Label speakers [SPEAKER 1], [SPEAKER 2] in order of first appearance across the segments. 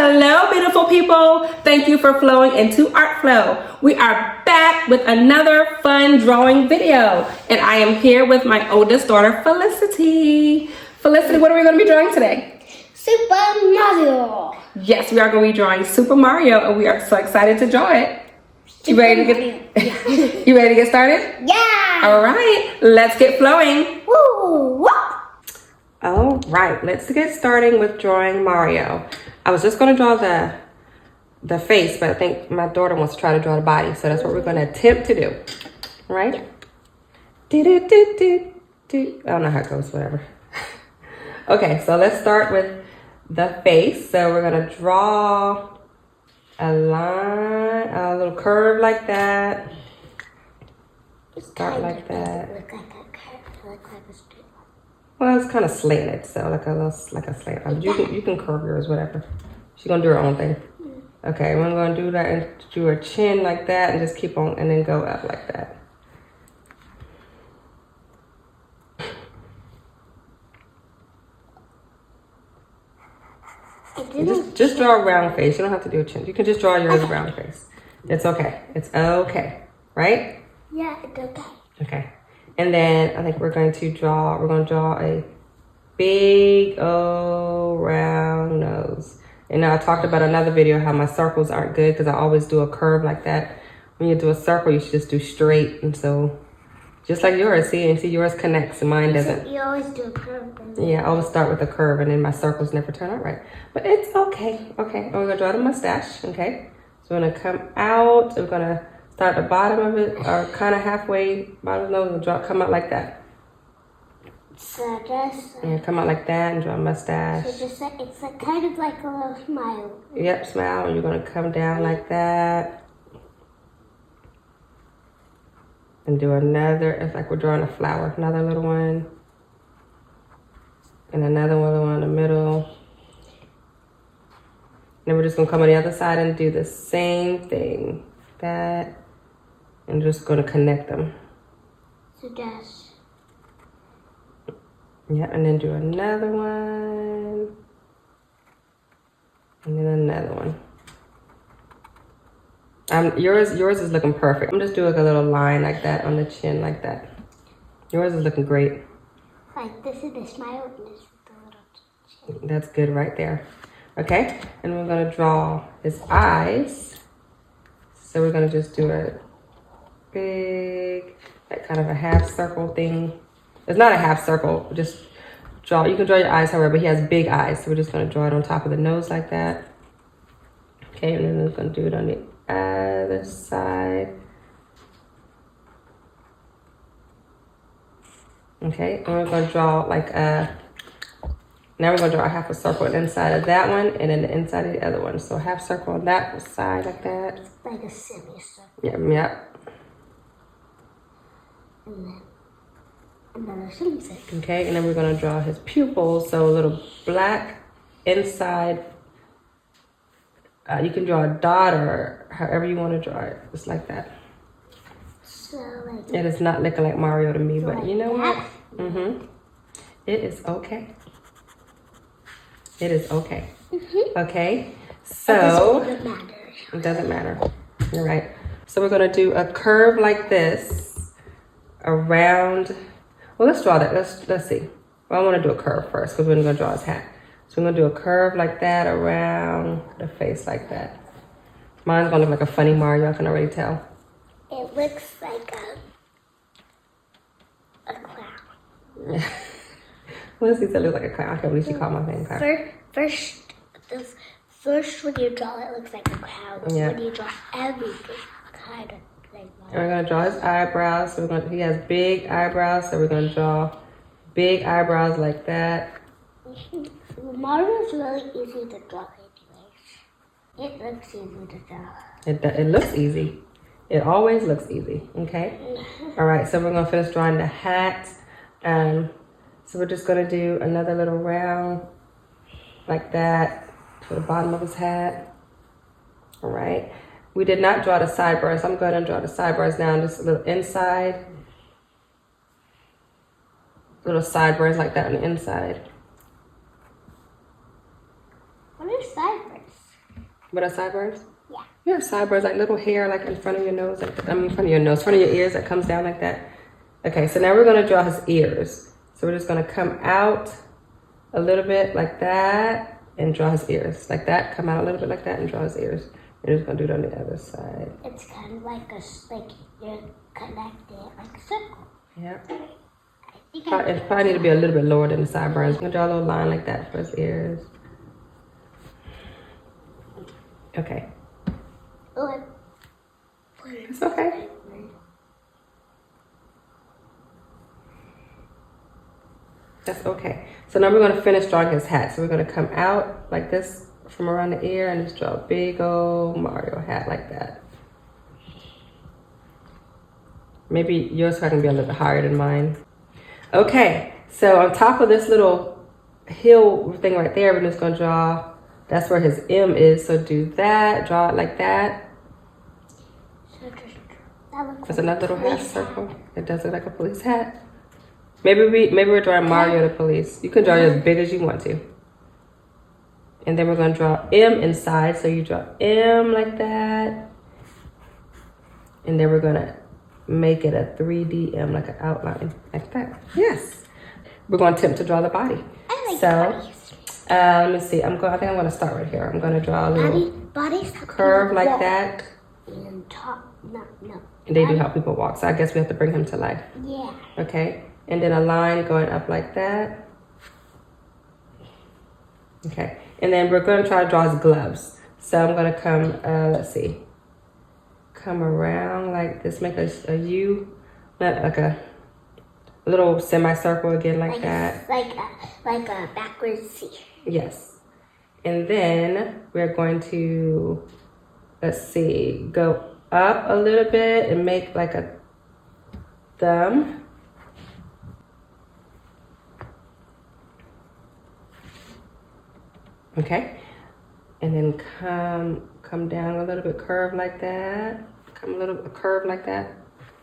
[SPEAKER 1] Hello, beautiful people. Thank you for flowing into Art Flow. We are back with another fun drawing video. And I am here with my oldest daughter, Felicity. Felicity, what are we going to be drawing today?
[SPEAKER 2] Super Mario.
[SPEAKER 1] Yes, we are going to be drawing Super Mario, and we are so excited to draw it. You ready to get You ready to get started?
[SPEAKER 2] Yeah.
[SPEAKER 1] All right, let's get flowing.
[SPEAKER 2] Woo!
[SPEAKER 1] All right, let's get starting with drawing Mario. I was just going to draw the face, but I think my daughter wants to try to draw the body, so that's what we're going to attempt to do. All right? I don't know how it goes, whatever. Okay, so let's start with the face. So we're going to draw a line, a little curve like that. Start like that.
[SPEAKER 2] Look like a curve. Look like a straight line.
[SPEAKER 1] Well, it's kind of slanted, so like a slant line. You can curve yours, whatever. She's gonna do her own thing. Okay, we're gonna do that and do her chin like that, and just keep on, and then go up like that. Just draw a round face. You don't have to do a chin. You can just draw yours a round face. It's okay. It's okay, right?
[SPEAKER 2] Yeah, it's okay.
[SPEAKER 1] Okay. And then I think we're going to draw a big old round nose. And now I talked about another video how my circles aren't good because I always do a curve like that. When you do a circle, you should just do straight. And so just like yours, see yours connects and mine doesn't.
[SPEAKER 2] You always do a curve.
[SPEAKER 1] Yeah, I always start with a curve and then my circles never turn out right. But it's okay. Okay, we're gonna draw the mustache, okay? So we're gonna come out, we're gonna start the bottom of it, or kind of halfway bottom of the nose, and draw, come out like that.
[SPEAKER 2] So just...
[SPEAKER 1] Yeah, come out like that and draw a mustache.
[SPEAKER 2] So just it's kind of like a little smile.
[SPEAKER 1] Yep, smile, and you're gonna come down like that. And do another, it's like we're drawing a flower, another little one. And another little one in the middle. Then we're just gonna come on the other side and do the same thing. That. And just gonna connect them.
[SPEAKER 2] So just...
[SPEAKER 1] Yeah, and then do another one. And then another one. Yours is looking perfect. I'm just doing a little line like that on the chin like that. Yours is looking great.
[SPEAKER 2] Like this is the smile and this is the little chin.
[SPEAKER 1] That's good right there. Okay, and we're gonna draw his eyes. So we're gonna just do a big, like kind of a half circle thing. It's not a half circle, just draw. You can draw your eyes however, but he has big eyes. So we're just gonna draw it on top of the nose like that. Okay, and then we're gonna do it on the other side. Okay, and we're gonna draw like now we're gonna draw a half a circle inside of that one and then the inside of the other one. So half circle on that side like that.
[SPEAKER 2] It's like a semicircle.
[SPEAKER 1] Yep.
[SPEAKER 2] And then another semicircle.
[SPEAKER 1] Okay, and then we're gonna draw his pupils. So a little black inside. You can draw a dot or however you want to draw it, just like that.
[SPEAKER 2] So like...
[SPEAKER 1] It is not looking like Mario to me,
[SPEAKER 2] so
[SPEAKER 1] but
[SPEAKER 2] like
[SPEAKER 1] you know what?
[SPEAKER 2] that.
[SPEAKER 1] It is okay. It is okay. Okay,
[SPEAKER 2] So...
[SPEAKER 1] It doesn't matter. You're right. So we're gonna do a curve like this around. Well, let's draw that. Let's see. Well, I want to do a curve first because we're gonna draw his hat. So we're gonna do a curve like that around the face like that. Mine's gonna look like a funny Mario. I can already tell.
[SPEAKER 2] It looks like a clown.
[SPEAKER 1] What does he say? Looks like a clown. I can't believe she called my thing clown.
[SPEAKER 2] First, when you draw it, looks like a clown.
[SPEAKER 1] Yeah.
[SPEAKER 2] When you draw everything, kind of like
[SPEAKER 1] And we're gonna draw his eyebrows. So he has big eyebrows. So we're gonna draw big eyebrows like that.
[SPEAKER 2] Mario's really easy to draw anyways. It looks easy to draw.
[SPEAKER 1] It looks easy. It always looks easy, okay? All right, so we're gonna finish drawing the hat. So we're just gonna do another little round like that to the bottom of his hat. All right, we did not draw the sideburns. I'm gonna draw the sideburns now, just a little inside. Little sideburns like that on the inside.
[SPEAKER 2] What are sideburns?
[SPEAKER 1] What are sideburns?
[SPEAKER 2] Yeah.
[SPEAKER 1] You have sideburns, like little hair, like in front of your nose. Like, I mean, front of your nose, front of your ears that comes down like that. Okay, so now we're gonna draw his ears. So we're just gonna come out a little bit like that and draw his ears. Like that, come out a little bit like that and draw his ears. We're just gonna do it on the other side.
[SPEAKER 2] It's kind of like you're connected, like a circle.
[SPEAKER 1] Yep.
[SPEAKER 2] I think
[SPEAKER 1] It probably need to be a little bit lower than the sideburns. I'm gonna draw a little line like that for his ears. Okay.
[SPEAKER 2] Oh,
[SPEAKER 1] It's okay. That's okay. So now we're gonna finish drawing his hat. So we're gonna come out like this from around the ear and just draw a big old Mario hat like that. Maybe yours can be a little bit higher than mine. Okay, so on top of this little hill thing right there, we're just gonna draw, that's where his M is. So do that, draw it like that. That's another little half circle. It does look like a police hat. Maybe we're drawing Mario the police. You can draw it as big as you want to. And then we're gonna draw M inside. So you draw M like that. And then we're gonna make it a 3D M, like an outline, like that. Yes. We're gonna attempt to draw the body.
[SPEAKER 2] I like
[SPEAKER 1] bodies. Let me see. I think I'm gonna start right here. I'm gonna draw a little
[SPEAKER 2] bodies
[SPEAKER 1] curve like that.
[SPEAKER 2] And top, no.
[SPEAKER 1] And they do help people walk. So I guess we have to bring him to life.
[SPEAKER 2] Yeah.
[SPEAKER 1] Okay. And then a line going up like that. Okay. And then we're going to try to draw his gloves. So I'm going to come, let's see. Come around like this. Make a U. Like a little semicircle again like that.
[SPEAKER 2] Like a backwards C.
[SPEAKER 1] Yes. And then we're going to, let's see, go up a little bit and make like a thumb. Okay, and then come down a little bit, curve like that. Come a curve like that.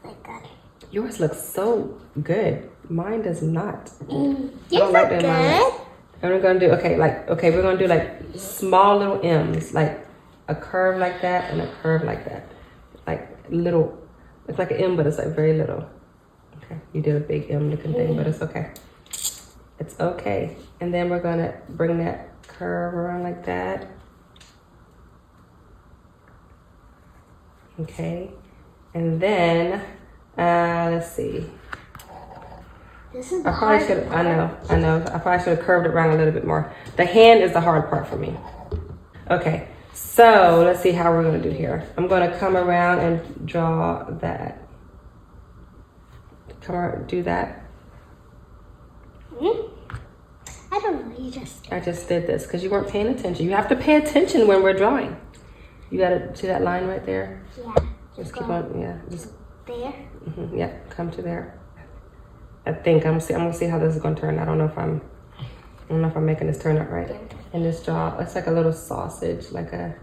[SPEAKER 2] Like that.
[SPEAKER 1] Yours looks so good. Mine does not.
[SPEAKER 2] Yours look good.
[SPEAKER 1] And we're gonna do we're gonna do like small little M's, like a curve like that and a curve like that, like little. It's like an M, but it's like very little. Okay, you did a big M looking thing, but it's okay. It's okay. And then we're gonna bring that curve around like that. Okay, and then let's see.
[SPEAKER 2] This is
[SPEAKER 1] I probably should. I know. I probably should have curved it around a little bit more. The hand is the hard part for me. Okay, so let's see how we're gonna do here. I'm gonna come around and draw that. Come around, do that.
[SPEAKER 2] I don't know.
[SPEAKER 1] I just did this because you weren't paying attention. You have to pay attention when we're drawing. You gotta see that line right there.
[SPEAKER 2] Yeah.
[SPEAKER 1] Just keep on. Yeah. Just
[SPEAKER 2] there.
[SPEAKER 1] Yeah. Come to there. I think I'm gonna see how this is gonna turn. I don't know if I'm making this turn out right. And this draw, it's like a little sausage, like that.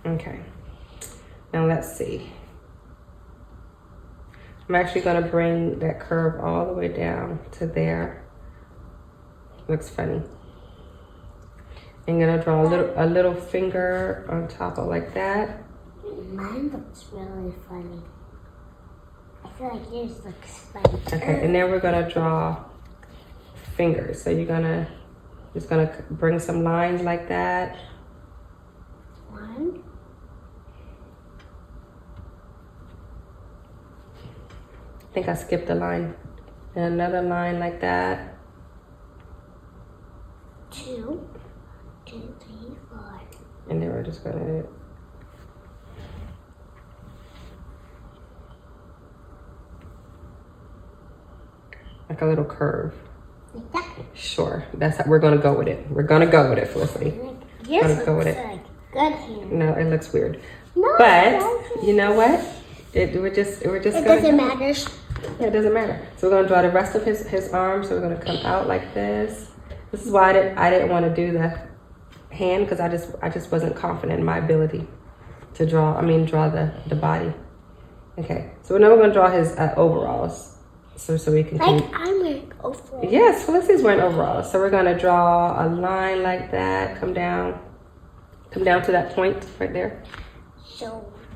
[SPEAKER 1] Okay. Now let's see. I'm actually gonna bring that curve all the way down to there. Looks funny. I'm gonna draw a little finger on top of like that.
[SPEAKER 2] Mine looks really funny. I feel like yours looks funny.
[SPEAKER 1] Okay, and then we're gonna draw fingers. So you're just gonna bring some lines like that.
[SPEAKER 2] One.
[SPEAKER 1] I think I skipped a line. And another line like that.
[SPEAKER 2] 2, 2, 3, 4.
[SPEAKER 1] And then we're just gonna like a little curve.
[SPEAKER 2] Like that?
[SPEAKER 1] Sure. That's how we're gonna go with it. We're gonna go with it, Felicity.
[SPEAKER 2] Yours
[SPEAKER 1] Gonna go with
[SPEAKER 2] looks
[SPEAKER 1] it.
[SPEAKER 2] like good here.
[SPEAKER 1] No, it looks weird.
[SPEAKER 2] No,
[SPEAKER 1] But
[SPEAKER 2] it doesn't.
[SPEAKER 1] you know what? We're just
[SPEAKER 2] It
[SPEAKER 1] gonna
[SPEAKER 2] doesn't matter.
[SPEAKER 1] Yeah, it doesn't matter. So we're gonna draw the rest of his arm. So we're gonna come out like this. This is why I didn't want to do the hand, because I just wasn't confident in my ability to draw the body. Okay, so now we're gonna draw his overalls. So we can
[SPEAKER 2] Like I'm wearing overalls.
[SPEAKER 1] yes, Felicity's wearing overalls. So we're gonna draw a line like that, come down to that point right there.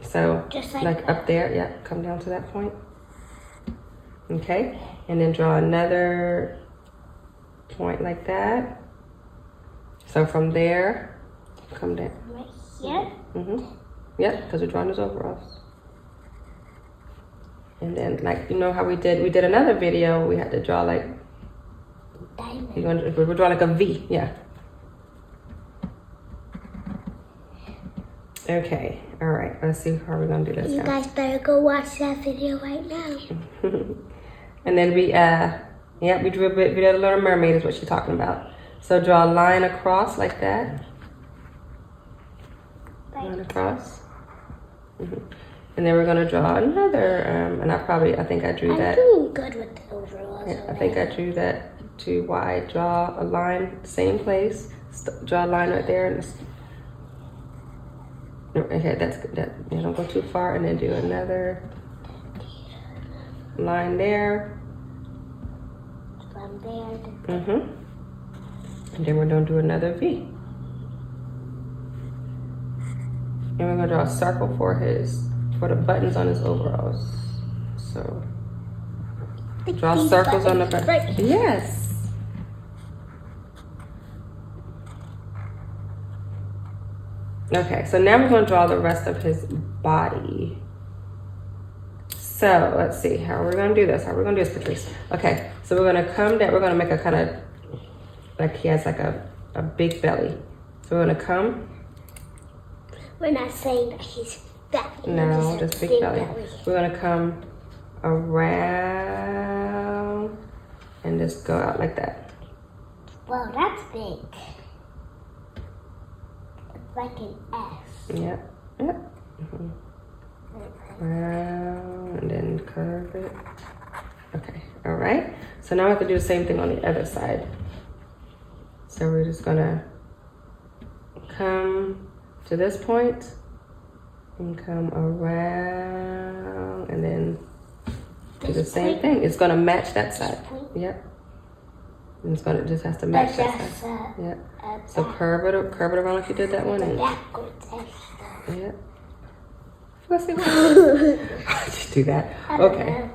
[SPEAKER 1] So
[SPEAKER 2] just
[SPEAKER 1] like up there, yeah, come down to that point. Okay, and then draw another point like that. So from there, come down.
[SPEAKER 2] Right here?
[SPEAKER 1] Yep, because we're drawing those overalls. And then, like, you know how we did another video, we had to draw like,
[SPEAKER 2] Diamond.
[SPEAKER 1] we're drawing like a V, yeah. Okay, all right, let's see how we're gonna do this
[SPEAKER 2] You
[SPEAKER 1] now.
[SPEAKER 2] guys better go watch that video right now.
[SPEAKER 1] And then we drew a bit, we did a Little Mermaid is what she's talking about. So draw a line across like that. Line across. And then we're gonna draw another, and I think I drew that.
[SPEAKER 2] I'm doing good with the overalls.
[SPEAKER 1] Yeah, I think I drew that too wide. Draw a line, same place. Draw a line right there, and okay, that's good. Don't go too far, and then do another line there.
[SPEAKER 2] From there.
[SPEAKER 1] And then we're gonna do another V. And we're gonna draw a circle for the buttons on his overalls. So draw circles on the buttons.
[SPEAKER 2] Right.
[SPEAKER 1] Yes. Okay, so now we're gonna draw the rest of his body. So let's see how we're gonna do this. How we're gonna do this, Patrice? Okay, so we're gonna come down. We're gonna make a kind of like he has like a big belly. So we're gonna come.
[SPEAKER 2] We're not saying that he's fat.
[SPEAKER 1] No, just big belly. We're gonna come around and just go out like that.
[SPEAKER 2] Well, that's big. It's like an S.
[SPEAKER 1] Yep. Round and then curve it. Okay, all right. So now we have to do the same thing on the other side. So we're just gonna come to this point and come around and then do the same thing. It's gonna match that side. Yep. And it's gonna just has to match that side. Yep. So curve it around like you did that one. And
[SPEAKER 2] backwards.
[SPEAKER 1] yep. Let's see what just do that. Okay.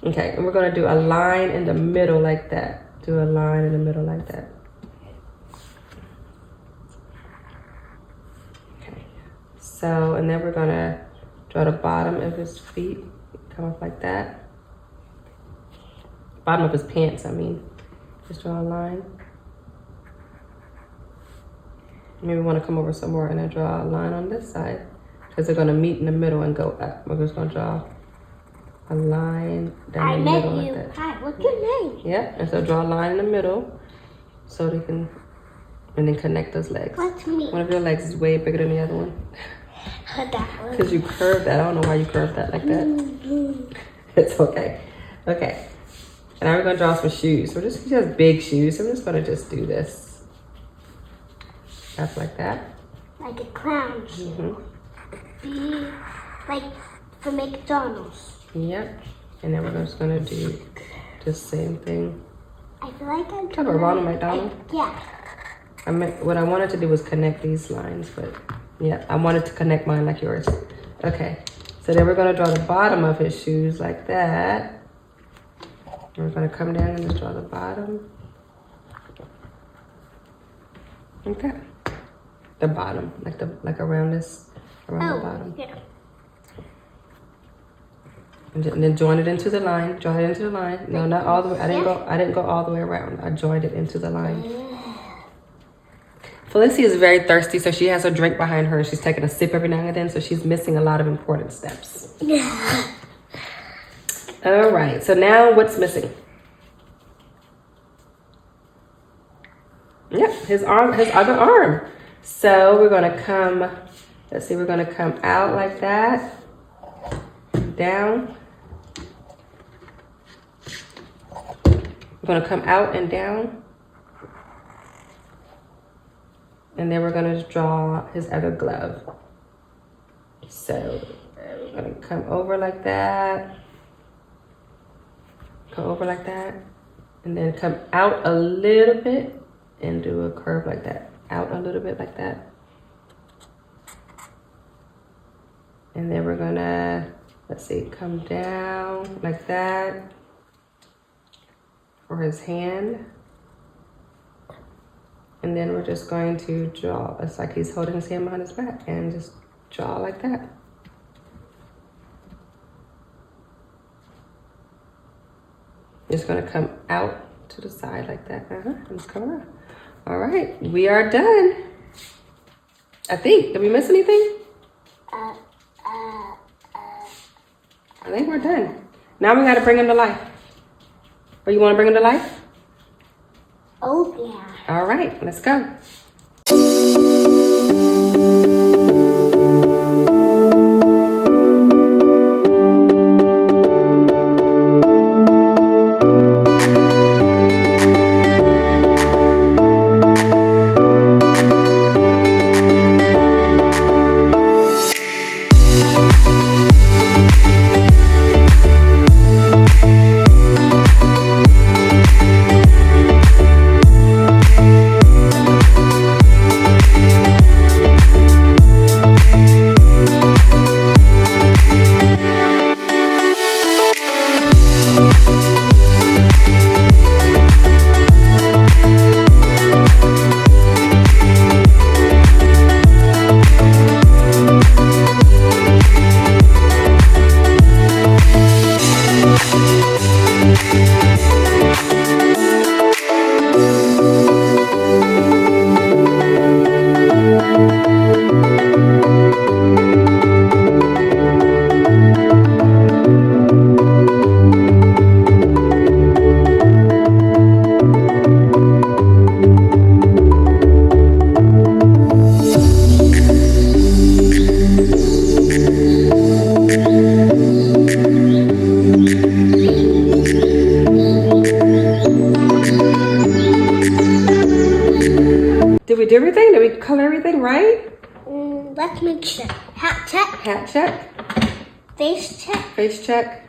[SPEAKER 1] Okay, and we're gonna do a line in the middle like that. Do a line in the middle like that. Okay. So, and then we're gonna draw the bottom of his feet. Come up like that. Bottom of his pants, I mean. Just draw a line. Maybe we want to come over some more and then draw a line on this side. Because they're going to meet in the middle and go up. We're just going to draw a line down the middle like that.
[SPEAKER 2] Hi, what's your name?
[SPEAKER 1] Yeah, and so draw a line in the middle so they can, and then connect those legs.
[SPEAKER 2] What's me?
[SPEAKER 1] One of your legs is way bigger than the other one.
[SPEAKER 2] That one.
[SPEAKER 1] Because you curved that. I don't know why you curved that like that. It's okay. Okay. And now we're going to draw some shoes. He has big shoes. So I'm just going to just do this. That's like that.
[SPEAKER 2] Like a clown shoe. Like for McDonald's.
[SPEAKER 1] Yep. And then we're just gonna do the same thing.
[SPEAKER 2] I feel like I'm
[SPEAKER 1] Have a Ronald McDonald?
[SPEAKER 2] Yeah.
[SPEAKER 1] What I wanted to do was connect these lines, but yeah, I wanted to connect mine like yours. Okay. So then we're gonna draw the bottom of his shoes like that. We're gonna come down and just draw the bottom. Like that. The bottom, like around the bottom.
[SPEAKER 2] Yeah.
[SPEAKER 1] And then join it into the line. Join it into the line. No, not all the way. I didn't go all the way around. I joined it into the line. Felicity is very thirsty, so she has her drink behind her. She's taking a sip every now and then, so she's missing a lot of important steps. All right. So now what's missing? Yep, his other arm. So we're gonna come. Let's see. We're gonna come out like that. Down. We're gonna come out and down. And then we're gonna draw his other glove. So we're gonna come over like that. Go over like that. And then come out a little bit and do a curve like that. Out a little bit like that. And then we're gonna, let's see, come down like that for his hand. And then we're just going to draw. It's like he's holding his hand behind his back and just draw like that. Just gonna come out to the side like that. And just come around. All right, we are done. I think, did we miss anything? I think we're done. Now we gotta bring him to life. Or you wanna bring him to life?
[SPEAKER 2] Oh, yeah.
[SPEAKER 1] All right, let's go. Did we do everything? Did we color everything right?
[SPEAKER 2] Let's make sure. Hat check.
[SPEAKER 1] Hat check.
[SPEAKER 2] Face check.
[SPEAKER 1] Face check.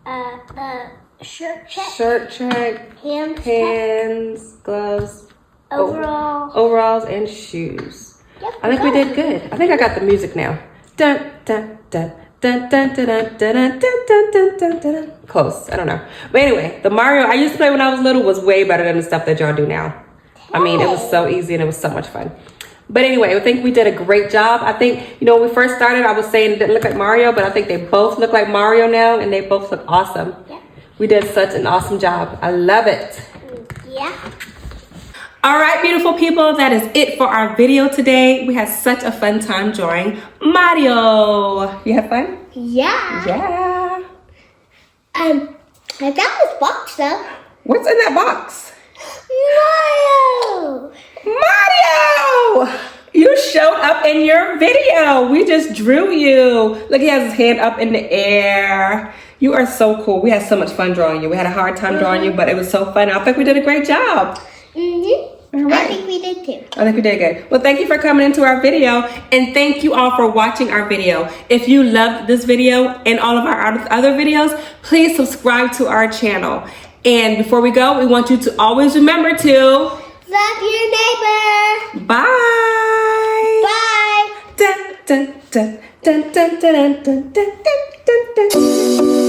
[SPEAKER 2] The shirt check.
[SPEAKER 1] Shirt check.
[SPEAKER 2] Hands check.
[SPEAKER 1] Hands, gloves.
[SPEAKER 2] Overalls.
[SPEAKER 1] And shoes.
[SPEAKER 2] Yep,
[SPEAKER 1] I think we did good. I think I got the music now. Dun, dun, dun. Dun, dun, dun, dun, dun, dun, dun, dun, dun, dun. Close. I don't know. But anyway, the Mario I used to play when I was little was way better than the stuff that y'all do now. I mean, it was so easy and it was so much fun. But anyway, I think we did a great job. I think, when we first started, I was saying it didn't look like Mario, but I think they both look like Mario now and they both look awesome.
[SPEAKER 2] Yeah.
[SPEAKER 1] We did such an awesome job. I love it.
[SPEAKER 2] Yeah.
[SPEAKER 1] All right, beautiful people, that is it for our video today. We had such a fun time drawing Mario. You had fun?
[SPEAKER 2] Yeah.
[SPEAKER 1] Yeah.
[SPEAKER 2] I found this box though.
[SPEAKER 1] What's in that box?
[SPEAKER 2] Mario!
[SPEAKER 1] Mario! You showed up in your video. We just drew you. Look, he has his hand up in the air. You are so cool. We had so much fun drawing you. We had a hard time drawing you, but it was so fun. I think we did a great job.
[SPEAKER 2] Mm-hmm.
[SPEAKER 1] All right.
[SPEAKER 2] I think we did too.
[SPEAKER 1] I think we did good. Well, thank you for coming into our video, and thank you all for watching our video. If you loved this video and all of our other videos, please subscribe to our channel. And before we go, we want you to always remember to
[SPEAKER 2] love your neighbor.
[SPEAKER 1] bye.
[SPEAKER 2] Bye.
[SPEAKER 1] Dun, dun, dun, dun, dun, dun, dun, dun, dun, dun, dun.